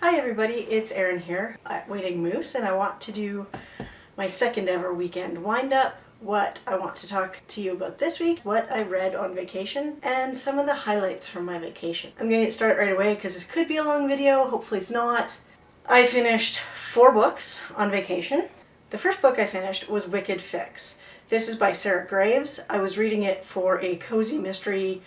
Hi everybody, it's Erin here at Waiting Moose, and I want to do my second ever weekend wind-up, what I want to talk to you about this week, what I read on vacation, and some of the highlights from my vacation. I'm going to get started right away because this could be a long video, hopefully it's not. I finished 4 books on vacation. The first book I finished was Wicked Fix. This is by Sarah Graves. I was reading it for a cozy mystery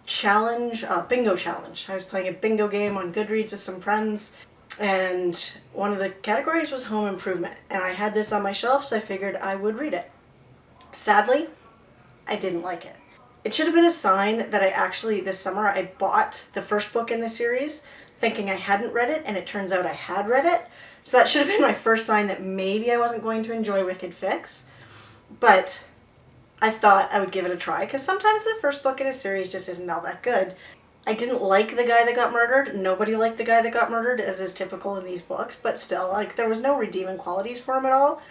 challenge, bingo challenge. I was playing a bingo game on Goodreads with some friends, and one of the categories was home improvement, and I had this on my shelf, so I figured I would read it. Sadly, I didn't like it. It should have been a sign that I actually, this summer, I bought the first book in the series thinking I hadn't read it, and it turns out I had read it. So that should have been my first sign that maybe I wasn't going to enjoy Wicked Fix. But I thought I would give it a try, because sometimes the first book in a series just isn't all that good. I didn't like the guy that got murdered. Nobody liked the guy that got murdered, as is typical in these books, but still, like, there was no redeeming qualities for him at all.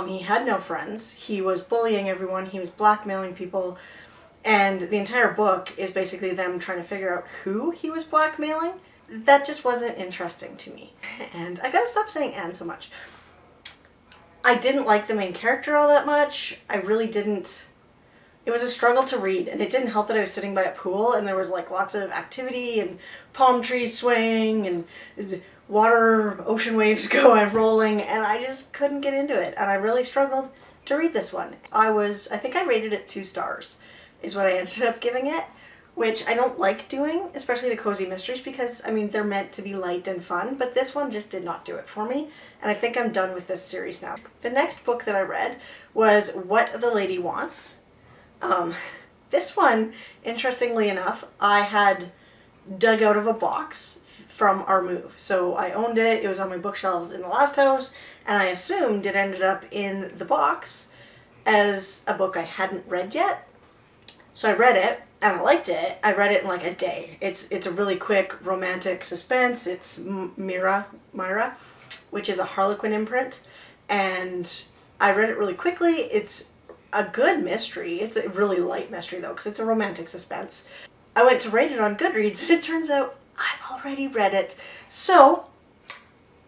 He had no friends. He was bullying everyone. He was blackmailing people. And the entire book is basically them trying to figure out who he was blackmailing. That just wasn't interesting to me. And I gotta stop saying "and" so much. I didn't like the main character all that much. I really didn't. It was a struggle to read, and it didn't help that I was sitting by a pool and there was like lots of activity and palm trees swaying and water, ocean waves going rolling, and I just couldn't get into it, and I really struggled to read this one. I think I rated it 2 stars is what I ended up giving it, which I don't like doing, especially to cozy mysteries, because I mean they're meant to be light and fun, but this one just did not do it for me, and I think I'm done with this series now. The next book that I read was What the Lady Wants. This one, interestingly enough, I had dug out of a box from our move. So I owned it, it was on my bookshelves in the last house, and I assumed it ended up in the box as a book I hadn't read yet. So I read it, and I liked it. I read it in like a day. It's a really quick romantic suspense. It's Myra, which is a Harlequin imprint, and I read it really quickly. It's a good mystery. It's a really light mystery though, because it's a romantic suspense. I went to rate it on Goodreads, and it turns out I've already read it. So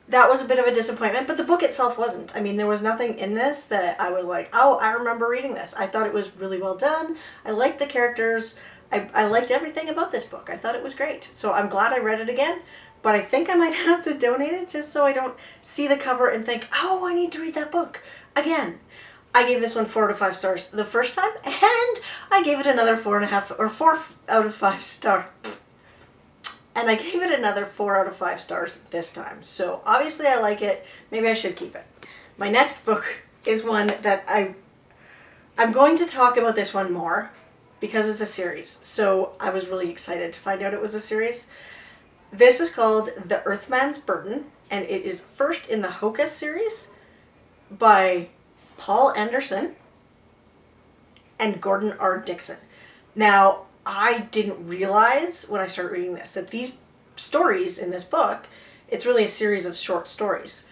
that was a bit of a disappointment, but the book itself wasn't. I mean, there was nothing in this that I was like, oh, I remember reading this. I thought it was really well done. I liked the characters. I liked everything about this book. I thought it was great. So I'm glad I read it again, but I think I might have to donate it just so I don't see the cover and think, oh, I need to read that book again. I gave this one 4 out of 5 stars the first time, and I gave it another 4.5 or 4 out of 5 stars. And I gave it another 4 out of 5 stars this time. So obviously I like it. Maybe I should keep it. My next book is one that I'm going to talk about this one more because it's a series. So I was really excited to find out it was a series. This is called The Earthman's Burden, and it is first in the Hocus series by Paul Anderson and Gordon R. Dixon. Now, I didn't realize when I started reading this that these stories in this book, it's really a series of short stories.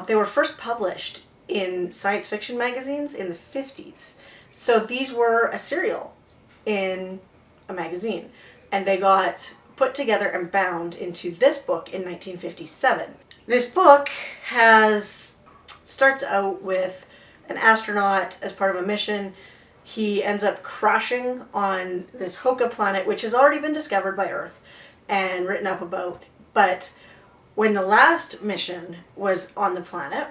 They were first published in science fiction magazines in the 50s. So these were a serial in a magazine, and they got put together and bound into this book in 1957. This book starts out with an astronaut as part of a mission. He ends up crashing on this Hoka planet, which has already been discovered by Earth and written up about. But when the last mission was on the planet,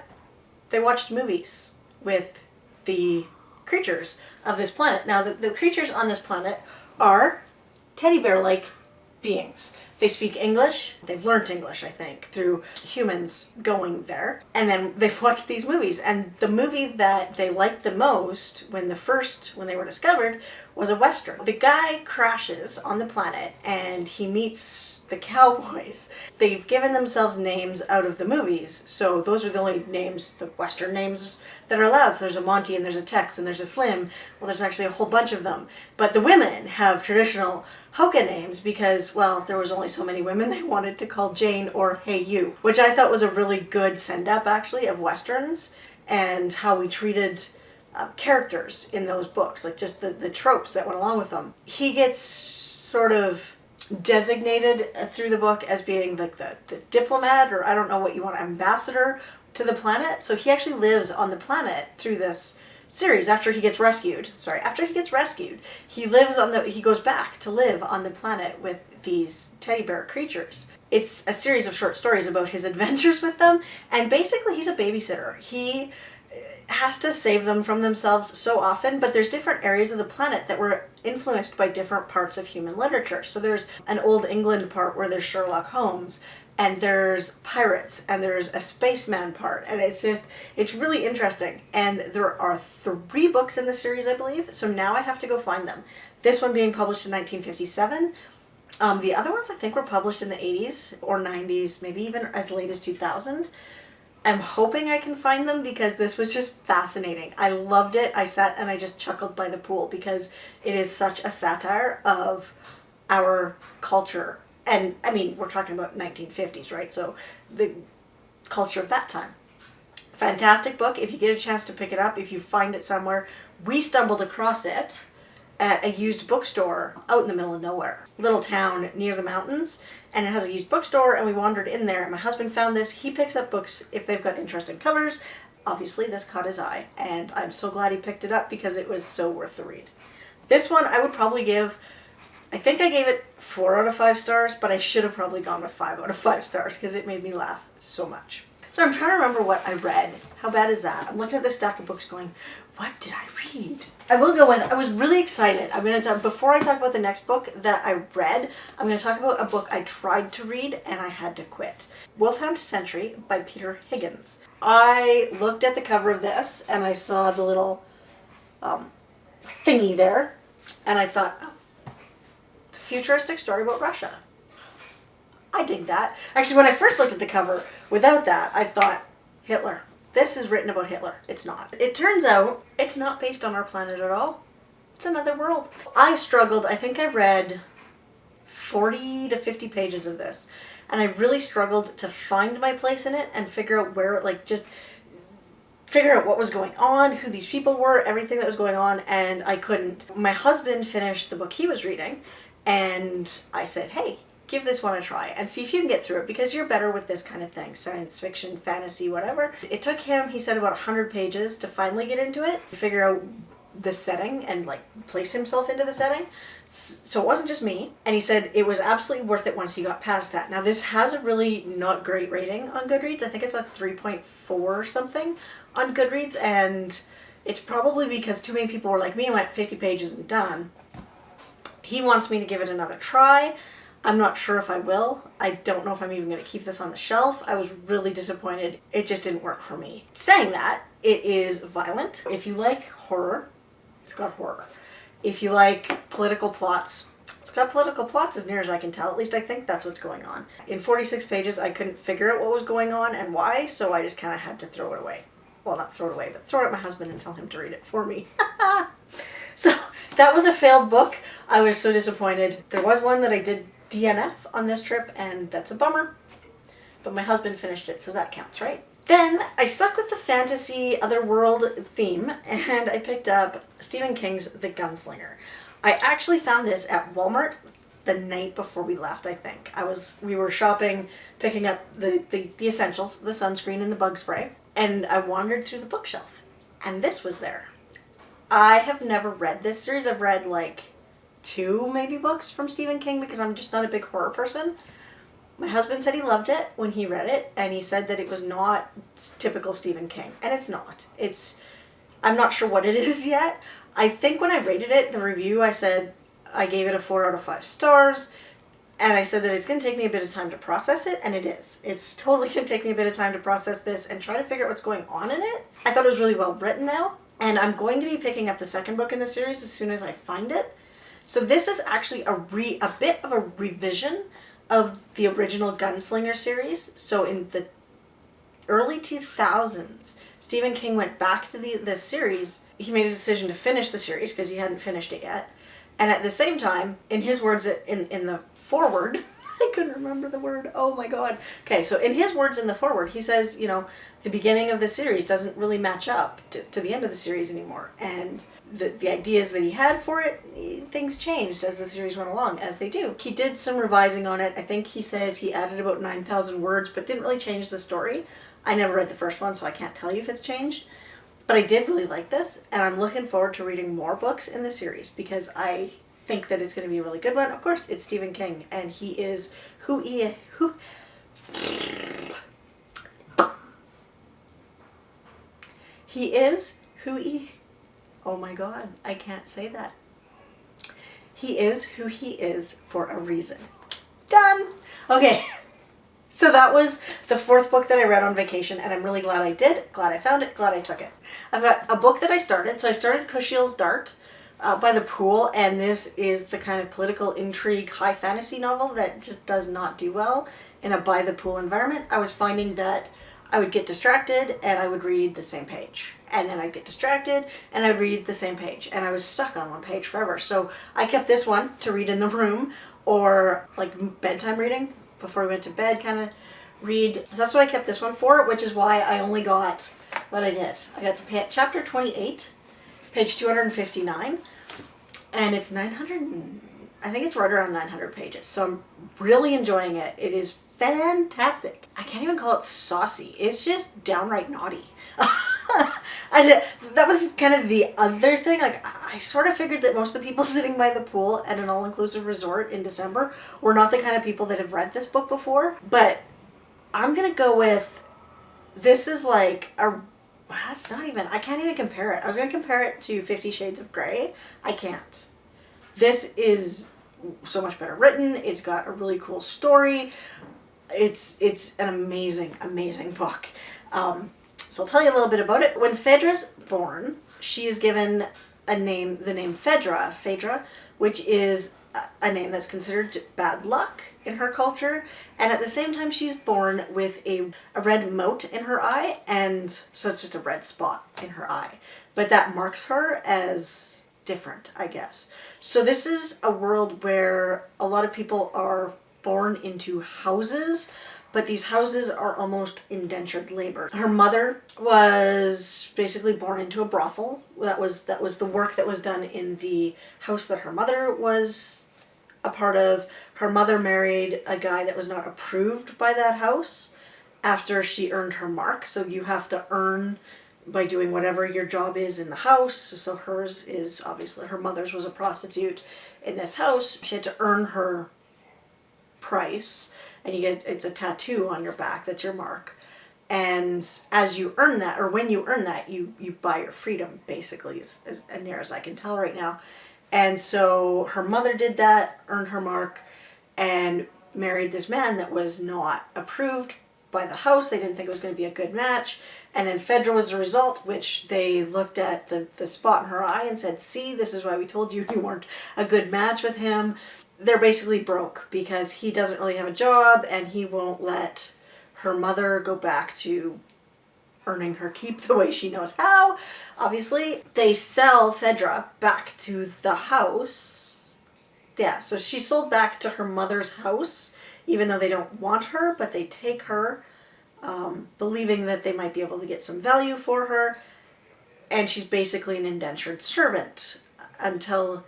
they watched movies with the creatures of this planet. Now, the creatures on this planet are teddy bear-like beings. They speak English. They've learnt English, I think, through humans going there. And then they've watched these movies. And the movie that they liked the most when they were discovered was a Western. The guy crashes on the planet and he meets the cowboys. They've given themselves names out of the movies. So those are the only names, the Western names that are allowed. So there's a Monty and there's a Tex and there's a Slim. Well, there's actually a whole bunch of them. But the women have traditional Hoka names because, well, there was only so many women they wanted to call Jane or Hey You, which I thought was a really good send-up, actually, of Westerns and how we treated characters in those books, like just the tropes that went along with them. He gets sort of designated through the book as being like the diplomat, or I don't know what you want, ambassador to the planet. So he actually lives on the planet through this series after he gets rescued. After he gets rescued, he goes back to live on the planet with these teddy bear creatures. It's a series of short stories about his adventures with them, and basically he's a babysitter. He has to save them from themselves so often, but there's different areas of the planet that were influenced by different parts of human literature. So there's an Old England part where there's Sherlock Holmes, and there's pirates, and there's a spaceman part, and it's really interesting. And there are 3 books in the series, I believe, so now I have to go find them. This one being published in 1957. The other ones I think were published in the 80s or 90s, maybe even as late as 2000. I'm hoping I can find them because this was just fascinating. I loved it. I sat and I just chuckled by the pool because it is such a satire of our culture. And I mean, we're talking about 1950s, right? So the culture of that time. Fantastic book. If you get a chance to pick it up, if you find it somewhere. We stumbled across it at a used bookstore out in the middle of nowhere. Little town near the mountains, and it has a used bookstore, and we wandered in there, and my husband found this. He picks up books if they've got interesting covers. Obviously, this caught his eye, and I'm so glad he picked it up because it was so worth the read. This one I would probably give, I think I gave it 4 out of 5 stars, but I should have probably gone with 5 out of 5 stars because it made me laugh so much. So I'm trying to remember what I read. How bad is that? I'm looking at this stack of books going, what did I read? I will go with, I was really excited. I'm going to talk, before I talk about the next book that I read, I'm going to talk about a book I tried to read and I had to quit. Wolfhound Century by Peter Higgins. I looked at the cover of this and I saw the little thingy there, and I thought, oh, it's a futuristic story about Russia. I dig that. Actually, when I first looked at the cover without that, I thought, Hitler. This is written about Hitler. It's not. It turns out it's not based on our planet at all. It's another world. I struggled. I think I read 40 to 50 pages of this, and I really struggled to find my place in it and figure out where, like, just figure out what was going on, who these people were, everything that was going on, and I couldn't. My husband finished the book he was reading, and I said, hey, give this one a try and see if you can get through it because you're better with this kind of thing, science fiction, fantasy, whatever. It took him, he said, about 100 pages to finally get into it, figure out the setting and like place himself into the setting. So it wasn't just me. And he said it was absolutely worth it once he got past that. Now this has a really not great rating on Goodreads. I think it's a 3.4 or something on Goodreads, and it's probably because too many people were like me and went 50 pages and done. He wants me to give it another try. I'm not sure if I will. I don't know if I'm even going to keep this on the shelf. I was really disappointed. It just didn't work for me. Saying that, it is violent. If you like horror, it's got horror. If you like political plots, it's got political plots as near as I can tell. At least I think that's what's going on. In 46 pages, I couldn't figure out what was going on and why, so I just kind of had to throw it away. Well, not throw it away, but throw it at my husband and tell him to read it for me. So that was a failed book. I was so disappointed. There was one that I did DNF on this trip, and that's a bummer. But my husband finished it, so that counts, right? Then I stuck with the fantasy otherworld theme, and I picked up Stephen King's The Gunslinger. I actually found this at Walmart the night before we left, I think. We were shopping, picking up the essentials, the sunscreen and the bug spray, and I wandered through the bookshelf, and this was there. I have never read this series. I've read like 2 maybe books from Stephen King because I'm just not a big horror person. My husband said he loved it when he read it, and he said that it was not typical Stephen King, and it's not. I'm not sure what it is yet. I think when I rated it, the review, I said I gave it a 4 out of 5 stars, and I said that it's going to take me a bit of time to process it, and it is. It's totally going to take me a bit of time to process this and try to figure out what's going on in it. I thought it was really well written though, and I'm going to be picking up the second book in the series as soon as I find it. So this is actually a bit of a revision of the original Gunslinger series. So in the early 2000s, Stephen King went back to this series. He made a decision to finish the series because he hadn't finished it yet. And at the same time, in his words in the foreword, I couldn't remember the word. Oh my god. Okay, so in his words in the foreword, he says, you know, the beginning of the series doesn't really match up to the end of the series anymore. And the ideas that he had for it, things changed as the series went along, as they do. He did some revising on it. I think he says he added about 9,000 words, but didn't really change the story. I never read the first one, so I can't tell you if it's changed. But I did really like this, and I'm looking forward to reading more books in the series because I think that it's going to be a really good one. Of course, it's Stephen King, and he is who oh my god, I can't say that. He is who he is for a reason. Done! Okay. So that was the 4th book that I read on vacation, and I'm really glad I did, glad I found it, glad I took it. I've got a book that I started. So I started Kushiel's Dart by the pool, and this is the kind of political intrigue high fantasy novel that just does not do well in a by the pool environment. I was finding that I would get distracted and I would read the same page. And then I'd get distracted and I'd read the same page. And I was stuck on one page forever. So I kept this one to read in the room or like bedtime reading before we went to bed, kind of read. So that's what I kept this one for, which is why I only got what I did. I got to chapter 28, page 259, and it's 900, I think it's right around 900 pages. So I'm really enjoying it. It is fantastic. I can't even call it saucy. It's just downright naughty. That was kind of the other thing. Like, I sort of figured that most of the people sitting by the pool at an all-inclusive resort in December were not the kind of people that have read this book before. But I'm going to go with, this is like that's not even, I can't even compare it. I was going to compare it to 50 Shades of Grey. I can't. This is so much better written. It's got a really cool story. It's an amazing, amazing book. So I'll tell you a little bit about it. When Phaedra's born, she is given the name Phaedra, which is a name that's considered bad luck in her culture. And at the same time, she's born with a red mote in her eye. And so it's just a red spot in her eye. But that marks her as different, I guess. So this is a world where a lot of people are born into houses, but these houses are almost indentured labor. Her mother was basically born into a brothel. That was the work that was done in the house that her mother was a part of. Her mother married a guy that was not approved by that house after she earned her mark. So you have to earn by doing whatever your job is in the house. So hers is obviously, her mother's was a prostitute in this house. She had to earn her price, and you get, it's a tattoo on your back, that's your mark. And as you earn that, or when you earn that, you buy your freedom, basically, as near as I can tell right now. And so her mother did that, earned her mark, and married this man that was not approved by the house. They didn't think it was going to be a good match. And then Phaedra was the result, which they looked at the spot in her eye and said, see, this is why we told you you weren't a good match with him. They're basically broke because he doesn't really have a job and he won't let her mother go back to earning her keep the way she knows how. Obviously, they sell Phaedra back to the house. Yeah, so she's sold back to her mother's house, even though they don't want her, but they take her, believing that they might be able to get some value for her. And she's basically an indentured servant until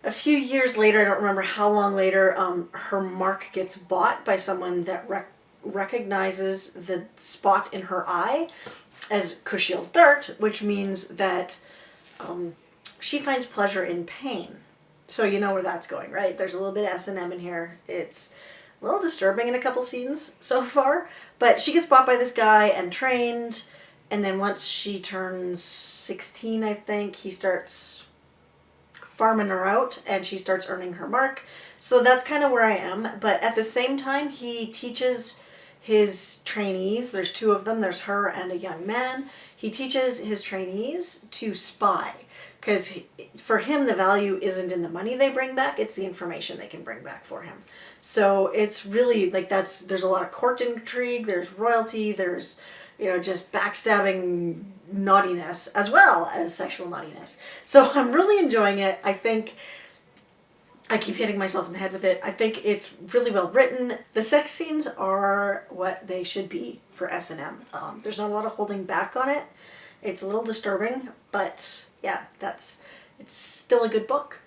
a few years later, I don't remember how long later, her mark gets bought by someone that recognizes the spot in her eye as Kushiel's Dart, which means that she finds pleasure in pain. So you know where that's going, right? There's a little bit of S&M in here. It's a little disturbing in a couple scenes so far, but she gets bought by this guy and trained, and then once she turns 16, I think, he starts farming her out and she starts earning her mark. So that's kind of where I am. But at the same time, he teaches his trainees, there's 2 of them, there's her and a young man. He teaches his trainees to spy, because for him the value isn't in the money they bring back, it's the information they can bring back for him. So it's really like there's a lot of court intrigue, there's royalty, there's, you know, just backstabbing naughtiness as well as sexual naughtiness. So I'm really enjoying it. I think I keep hitting myself in the head with it. I think it's really well written. The sex scenes are what they should be for S&M. There's not a lot of holding back on it. It's a little disturbing, but yeah, it's still a good book.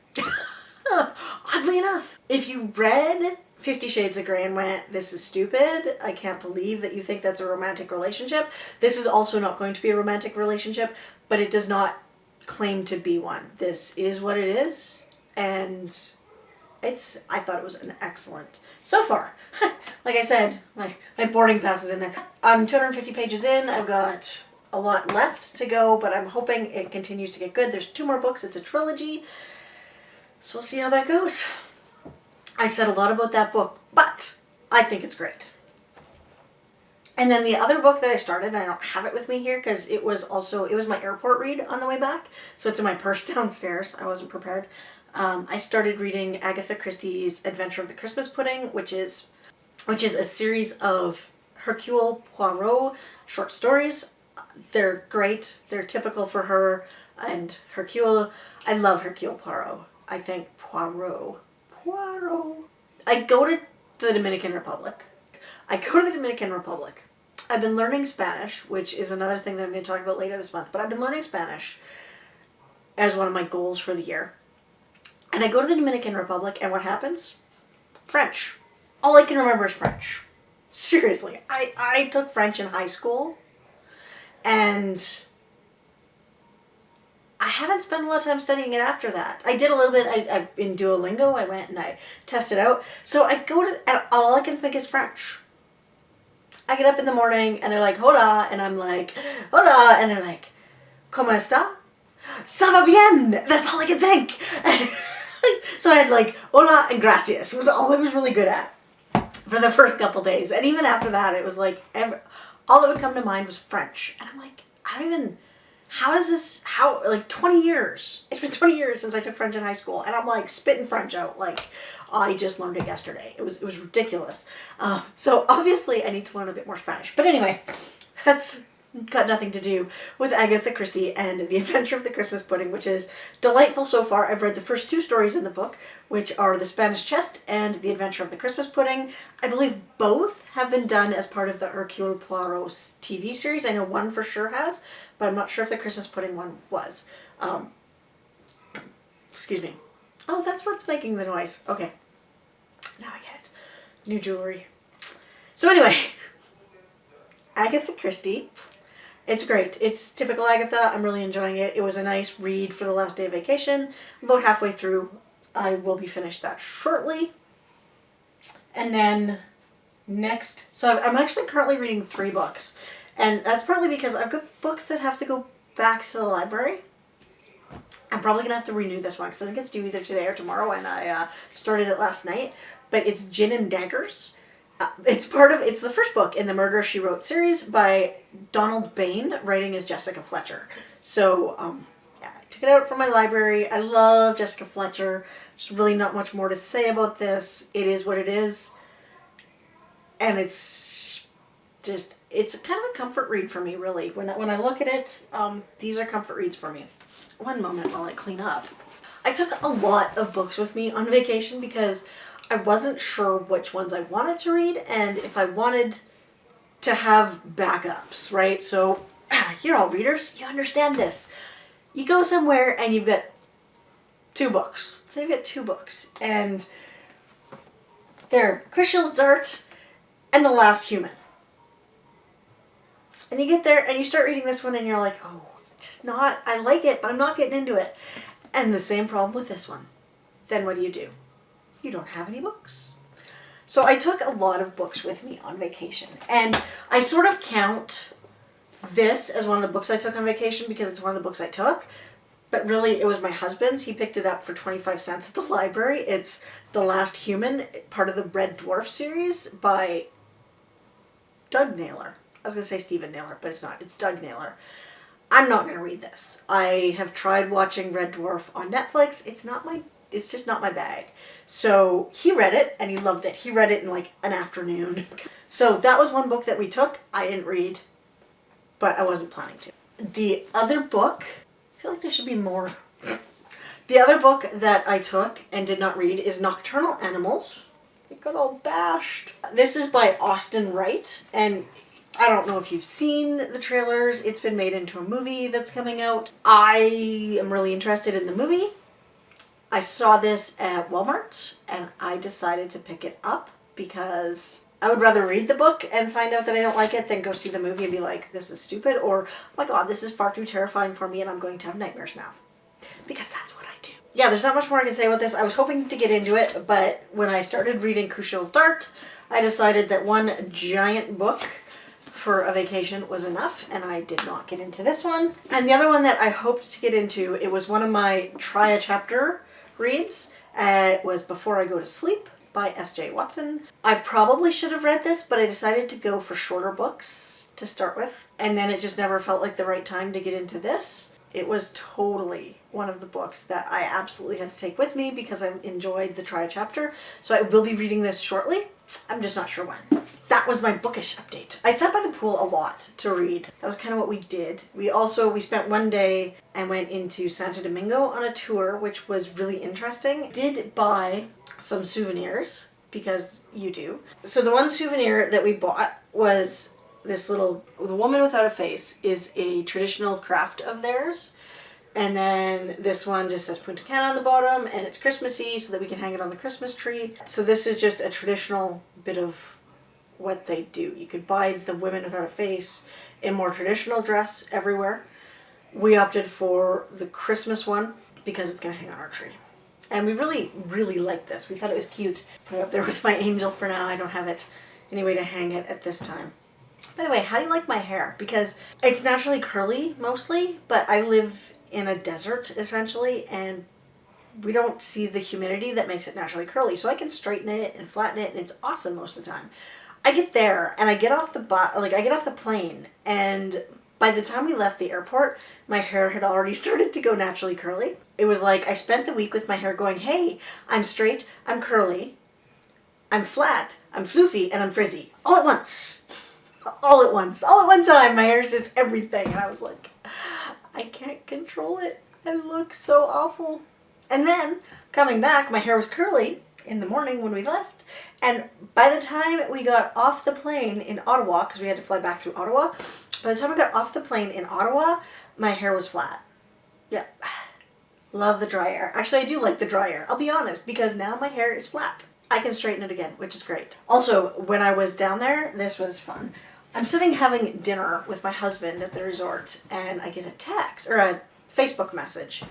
Oddly enough, if you read 50 Shades of Grey and went, this is stupid, I can't believe that you think that's a romantic relationship, this is also not going to be a romantic relationship, but it does not claim to be one. This is what it is, and I thought it was an excellent, so far. Like I said, my boarding pass is in there. I'm 250 pages in, I've got a lot left to go, but I'm hoping it continues to get good. There's 2 more books, it's a trilogy, so we'll see how that goes. I said a lot about that book, but I think it's great. And then the other book that I started, and I don't have it with me here because it was my airport read on the way back, so it's in my purse downstairs. I wasn't prepared. I started reading Agatha Christie's Adventure of the Christmas Pudding, which is a series of Hercule Poirot short stories. They're great. They're typical for her and Hercule. I love Hercule Poirot. I think Poirot. I go to the Dominican Republic. I've been learning Spanish, which is another thing that I'm going to talk about later this month, but I've been learning Spanish as one of my goals for the year. And I go to the Dominican Republic, and what happens? French. All I can remember is French. Seriously. I took French in high school, and I haven't spent a lot of time studying it after that. I did a little bit in Duolingo. I went and I tested out. So I go to, and all I can think is French. I get up in the morning, and they're like, hola, and I'm like, hola, and they're like, ¿Cómo está? Ça va bien! That's all I can think! So I had like, hola and gracias was all I was really good at for the first couple days. And even after that, it was like, all that would come to mind was French. And I'm like, like 20 years. It's been 20 years since I took French in high school. And I'm like spitting French out like I just learned it yesterday. It was ridiculous. So obviously I need to learn a bit more Spanish. But anyway, that's got nothing to do with Agatha Christie and The Adventure of the Christmas Pudding, which is delightful so far. I've read the first 2 stories in the book, which are The Spanish Chest and The Adventure of the Christmas Pudding. I believe both have been done as part of the Hercule Poirot TV series. I know one for sure has, but I'm not sure if the Christmas Pudding one was. Excuse me. Oh, that's what's making the noise. Okay. Now I get it. New jewelry. So anyway, Agatha Christie. It's great. It's typical Agatha. I'm really enjoying it. It was a nice read for the last day of vacation. I'm about halfway through. I will be finished that shortly. And then next, so I'm actually currently reading 3 books. And that's partly because I've got books that have to go back to the library. I'm probably going to have to renew this one because I think it's due either today or tomorrow, and I started it last night. But it's Gin and Daggers. It's the first book in the Murder, She Wrote series by Donald Bain, writing as Jessica Fletcher. So, yeah, I took it out from my library. I love Jessica Fletcher. There's really not much more to say about this. It is what it is. And it's kind of a comfort read for me, really. When I look at it, these are comfort reads for me. One moment while I clean up. I took a lot of books with me on vacation because I wasn't sure which ones I wanted to read and if I wanted to have backups, right? So, you're all readers, you understand this. You go somewhere and you've got 2 books. Say you've got 2 books, and they're Crystal's Dart and The Last Human. And you get there and you start reading this one and you're like, oh, I like it, but I'm not getting into it. And the same problem with this one. Then what do? You don't have any books. So I took a lot of books with me on vacation, and I sort of count this as one of the books I took on vacation because it's one of the books I took, but really it was my husband's. He picked it up for 25 cents at the library. It's The Last Human, part of the Red Dwarf series by Doug Naylor. I was going to say Stephen Naylor, but it's not. It's Doug Naylor. I'm not going to read this. I have tried watching Red Dwarf on Netflix. It's just not my bag. So he read it and he loved it. He read it in like an afternoon. So that was one book that we took. I didn't read, but I wasn't planning to. The other book, I feel like there should be more. The other book that I took and did not read is Nocturnal Animals. It got all bashed. This is by Austin Wright, and I don't know if you've seen the trailers. It's been made into a movie that's coming out. I am really interested in the movie. I saw this at Walmart and I decided to pick it up because I would rather read the book and find out that I don't like it than go see the movie and be like, this is stupid, or, oh my god, this is far too terrifying for me and I'm going to have nightmares now. Because that's what I do. Yeah, there's not much more I can say about this. I was hoping to get into it, but when I started reading Crucial's Dart, I decided that one giant book for a vacation was enough, and I did not get into this one. And the other one that I hoped to get into, it was one of my try a chapter reads. It was Before I Go to Sleep by S.J. Watson. I probably should have read this, but I decided to go for shorter books to start with, and then it just never felt like the right time to get into this. It was totally one of the books that I absolutely had to take with me because I enjoyed the try a chapter. So I will be reading this shortly. I'm just not sure when. That was my bookish update. I sat by the pool a lot to read. That was kind of what we did. We spent one day and went into Santo Domingo on a tour, which was really interesting. Did buy some souvenirs because you do. So the one souvenir that we bought was this little, The Woman Without a Face is a traditional craft of theirs. And then this one just says Punta Cana on the bottom, and it's Christmassy so that we can hang it on the Christmas tree. So this is just a traditional bit of what they do. You could buy the Women Without a Face in more traditional dress everywhere. We opted for the Christmas one because it's going to hang on our tree. And we really, really liked this. We thought it was cute. Put it up there with my angel for now. I don't have it any way to hang it at this time. By the way, how do you like my hair? Because it's naturally curly mostly, but I live in a desert essentially, and we don't see the humidity that makes it naturally curly. So I can straighten it and flatten it, and it's awesome most of the time. I get there and I get off the plane, and by the time we left the airport, my hair had already started to go naturally curly. It was like I spent the week with my hair going, hey, I'm straight, I'm curly, I'm flat, I'm floofy, and I'm frizzy. All at once. All at once. All at one time. My hair is just everything. And I was like, I can't control it. I look so awful. And then, coming back, my hair was curly in the morning when we left. And by the time we got off the plane in Ottawa, because we had to fly back through Ottawa, by the time we got off the plane in Ottawa, my hair was flat. Yeah. Love the dry air. Actually, I do like the dry air. I'll be honest, because now my hair is flat. I can straighten it again, which is great. Also, when I was down there, this was fun. I'm sitting having dinner with my husband at the resort, and I get a text, or a Facebook message.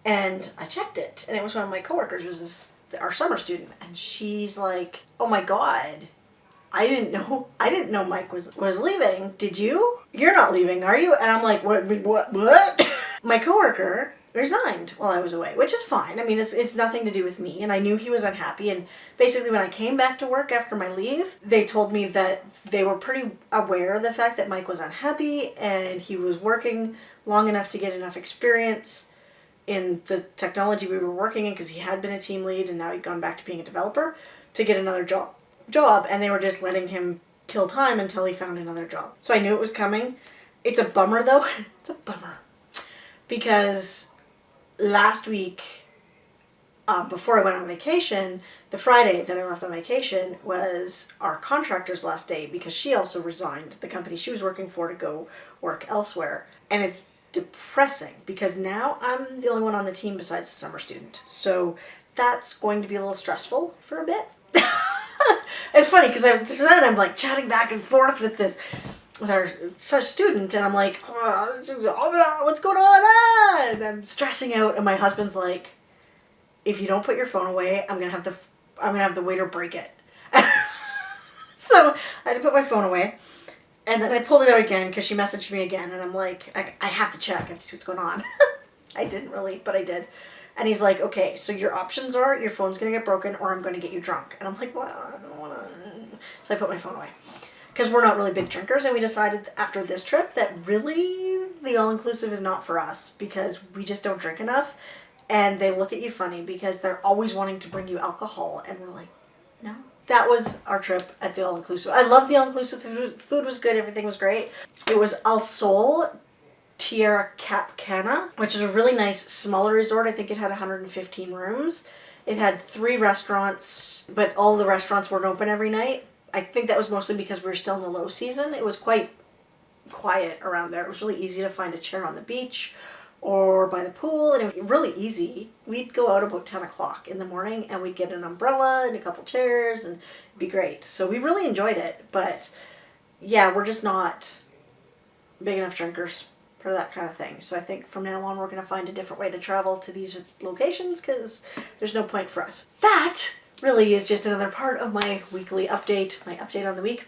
And I checked it, and it was one of my coworkers, our summer student, and she's like, oh my god, I didn't know Mike was leaving. Did you? You're not leaving, are you? And I'm like, what? My coworker resigned while I was away, which is fine. I mean, it's nothing to do with me, and I knew he was unhappy, and basically when I came back to work after my leave, they told me that they were pretty aware of the fact that Mike was unhappy, and he was working long enough to get enough experience in the technology we were working in, because he had been a team lead and now he'd gone back to being a developer, to get another job, and they were just letting him kill time until he found another job. So I knew it was coming. It's a bummer though. It's a bummer. Because last week, before I went on vacation, the Friday that I left on vacation was our contractor's last day, because she also resigned the company she was working for to go work elsewhere. And it's depressing because now I'm the only one on the team besides the summer student. So that's going to be a little stressful for a bit. It's funny because I'm like chatting back and forth with our such student, and I'm like, oh, what's going on? And I'm stressing out, and my husband's like, if you don't put your phone away, I'm gonna have the waiter break it. So I had to put my phone away, and then I pulled it out again because she messaged me again, and I'm like, I have to check and see what's going on. I didn't really, but I did. And he's like, okay, so your options are your phone's gonna get broken or I'm gonna get you drunk. And I'm like, well, I don't wanna. So I put my phone away. Because we're not really big drinkers, and we decided after this trip that really the all-inclusive is not for us because we just don't drink enough, and they look at you funny because they're always wanting to bring you alcohol, and we're like, no. That was our trip at the all-inclusive. I loved the all-inclusive. The food was good. Everything was great. It was Al Sol Tierra Cap Cana, which is a really nice smaller resort. I think it had 115 rooms. It had 3 restaurants, but all the restaurants weren't open every night. I think that was mostly because we were still in the low season. It was quite quiet around there. It was really easy to find a chair on the beach or by the pool, and it was really easy. We'd go out about 10 o'clock in the morning and we'd get an umbrella and a couple chairs and it'd be great. So we really enjoyed it, but yeah, we're just not big enough drinkers for that kind of thing. So I think from now on we're going to find a different way to travel to these locations because there's no point for us. That really is just another part of my weekly update, my update on the week.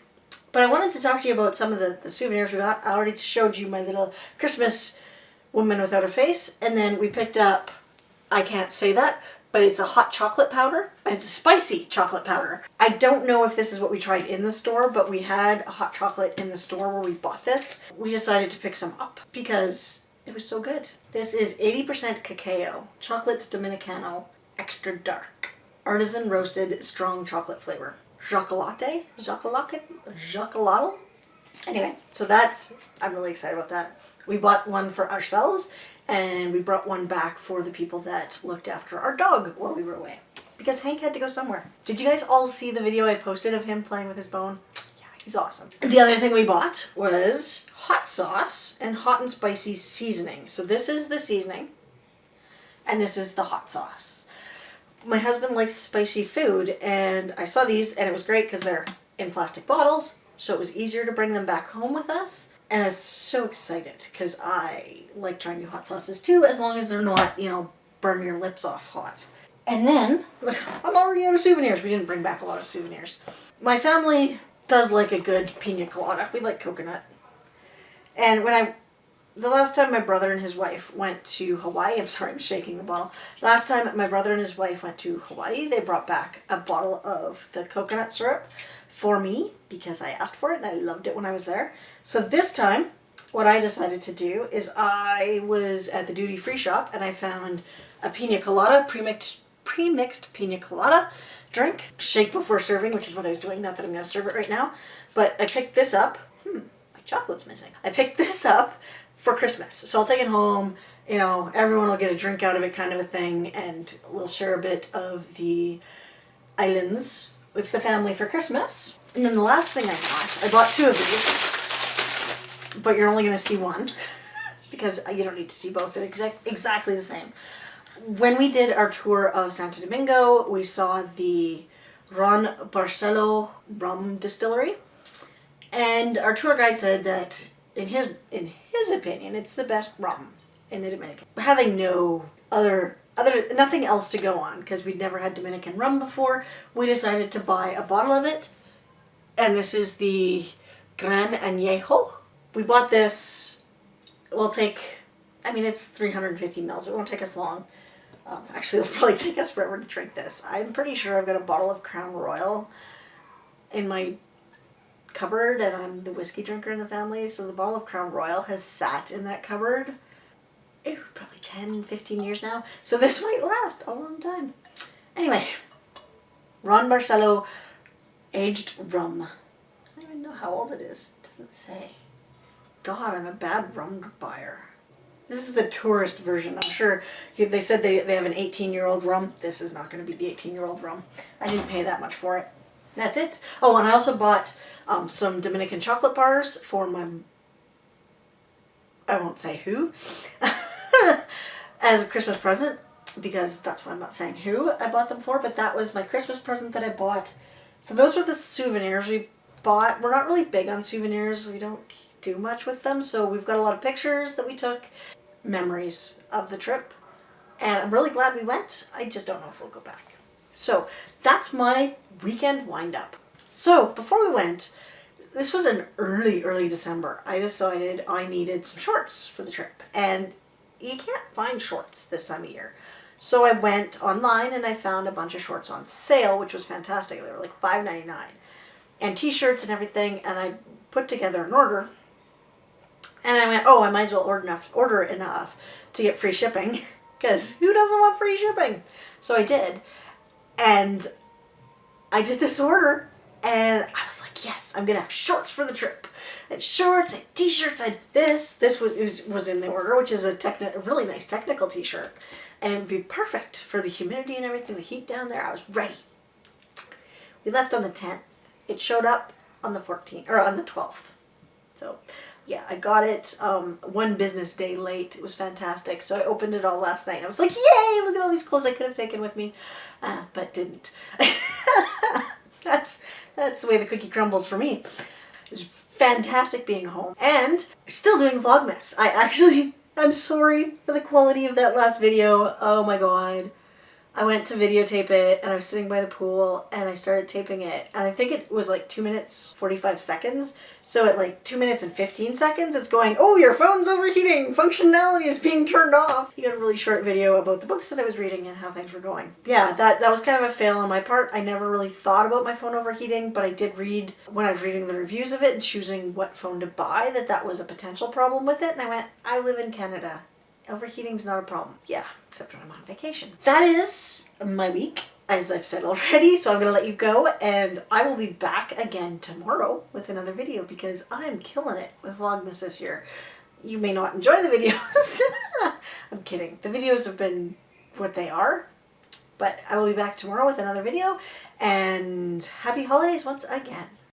But I wanted to talk to you about some of the souvenirs we got. I already showed you my little Christmas woman without a face. And then we picked up, I can't say that, but it's a hot chocolate powder. And it's a spicy chocolate powder. I don't know if this is what we tried in the store, but we had a hot chocolate in the store where we bought this. We decided to pick some up because it was so good. This is 80% cacao, chocolate Dominicano, extra dark, artisan roasted, strong chocolate flavor. Chocolate? Chocolate? Anyway, so I'm really excited about that. We bought one for ourselves and we brought one back for the people that looked after our dog while we were away. Because Hank had to go somewhere. Did you guys all see the video I posted of him playing with his bone? Yeah, he's awesome. The other thing we bought was hot sauce and hot and spicy seasoning. So this is the seasoning and this is the hot sauce. My husband likes spicy food and I saw these and it was great because they're in plastic bottles, so it was easier to bring them back home with us. And I was so excited because I like trying new hot sauces too, as long as they're not, burn your lips off hot. And then, look, I'm already out of souvenirs. We didn't bring back a lot of souvenirs. My family does like a good pina colada. We like coconut. And the last time my brother and his wife went to Hawaii, I'm sorry, I'm shaking the bottle. Last time my brother and his wife went to Hawaii, they brought back a bottle of the coconut syrup for me because I asked for it and I loved it when I was there. So this time, what I decided to do is I was at the duty-free shop and I found a pina colada, pre-mixed pina colada drink. Shake before serving, which is what I was doing, not that I'm going to serve it right now. But I picked this up. My chocolate's missing. I picked this up for Christmas. So I'll take it home, everyone will get a drink out of it kind of a thing, and we'll share a bit of the islands with the family for Christmas. And then the last thing I bought 2 of these, but you're only going to see one because you don't need to see both. They're exactly the same. When we did our tour of Santo Domingo, we saw the Ron Barcelo rum distillery, and our tour guide said that in his opinion, it's the best rum in the Dominican. Having nothing else to go on because we'd never had Dominican rum before, we decided to buy a bottle of it, and this is the Gran Añejo. We bought this. It's 350 mils. It won't take us long. Actually, it'll probably take us forever to drink this. I'm pretty sure I've got a bottle of Crown Royal in my cupboard, and I'm the whiskey drinker in the family, so the bottle of Crown Royal has sat in that cupboard probably 10-15 years now, so this might last a long time. Anyway, Ron Barcelo aged rum. I don't even know how old it is. It doesn't say. God, I'm a bad rum buyer. This is the tourist version. I'm sure they said they have an 18-year-old rum. This is not going to be the 18-year-old rum. I didn't pay that much for it. That's it. Oh, and I also bought some Dominican chocolate bars for my, I won't say who, as a Christmas present, because that's why I'm not saying who I bought them for, but that was my Christmas present that I bought. So those were the souvenirs we bought. We're not really big on souvenirs. We don't do much with them, so we've got a lot of pictures that we took, memories of the trip, and I'm really glad we went. I just don't know if we'll go back. So that's my weekend wind-up. So before we went, this was in early December, I decided I needed some shorts for the trip, and you can't find shorts this time of year. So I went online and I found a bunch of shorts on sale, which was fantastic. They were like $5.99, and t-shirts and everything, and I put together an order, and I went, I might as well order enough to get free shipping, because who doesn't want free shipping? So I did, and I did this order, And I was like, yes, I'm gonna have shorts for the trip. I had shorts, I had t-shirts, I had this. This was in the order, which is a really nice technical t-shirt. And it would be perfect for the humidity and everything, the heat down there. I was ready. We left on the 10th. It showed up on the 14th, or on the 12th. So yeah, I got it one business day late. It was fantastic. So I opened it all last night. I was like, yay, look at all these clothes I could have taken with me, but didn't. That's the way the cookie crumbles for me. It was fantastic being home and still doing Vlogmas. I'm sorry for the quality of that last video. Oh my god. I went to videotape it and I was sitting by the pool and I started taping it and I think it was like 2 minutes 45 seconds. So at like 2 minutes and 15 seconds it's going, oh, your phone's overheating, functionality is being turned off. You got a really short video about the books that I was reading and how things were going. Yeah, that was kind of a fail on my part. I never really thought about my phone overheating, but I did read when I was reading the reviews of it and choosing what phone to buy that was a potential problem with it, and I went, I live in Canada. Overheating's not a problem. Yeah, except when I'm on vacation. That is my week, as I've said already, so I'm going to let you go, and I will be back again tomorrow with another video because I'm killing it with Vlogmas this year. You may not enjoy the videos. I'm kidding. The videos have been what they are, but I will be back tomorrow with another video, and happy holidays once again.